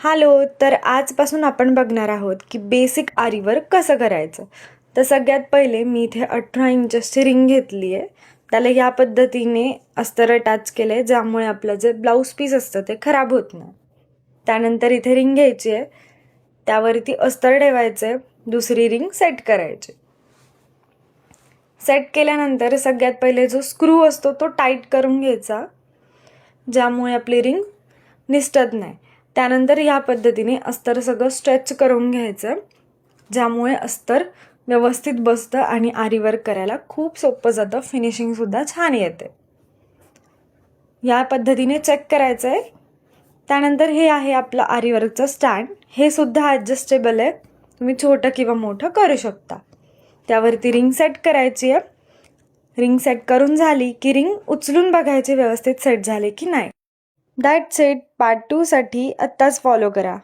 Hello. तर आजपासून आपण बघणार आहोत की बेसिक आरी वर्क कसं करायचं. तर सगळ्यात पहिले मी इथे 18 इंचची रिंग घेतली आहे. त्याला या पद्धतीने अस्तर अटॅच केलं आहे, ज्यामुळे आपलं जे ब्लाऊज पीस असतं ते खराब होत नाही. त्यानंतर इथे रिंग घ्यायची आहे, त्यावरती अस्तर ठेवायचं आहे, दुसरी रिंग सेट करायची. सेट केल्यानंतर सगळ्यात पहिले जो स्क्रू असतो तो टाईट करून घ्यायचा, ज्यामुळे आपली रिंग निसटत नाही. त्यानंतर या पद्धतीने अस्तर सगळं स्ट्रेच करून घ्यायचं, ज्यामुळे अस्तर व्यवस्थित बसतं आणि आरी वर्क करायला खूप सोपं जातं, फिनिशिंगसुद्धा छान येते. या पद्धतीने चेक करायचं आहे. त्यानंतर हे आहे आपलं आरी वर्कचं स्टँड. हे सुद्धा ॲडजस्टेबल आहे, तुम्ही छोटं किंवा मोठं करू शकता. त्यावरती रिंग सेट करायची आहे. रिंग सेट करून झाली की रिंग उचलून बघायची व्यवस्थित सेट झाले की नाही. That's it. पार्ट 2 साठी आत्ताच फॉलो करा.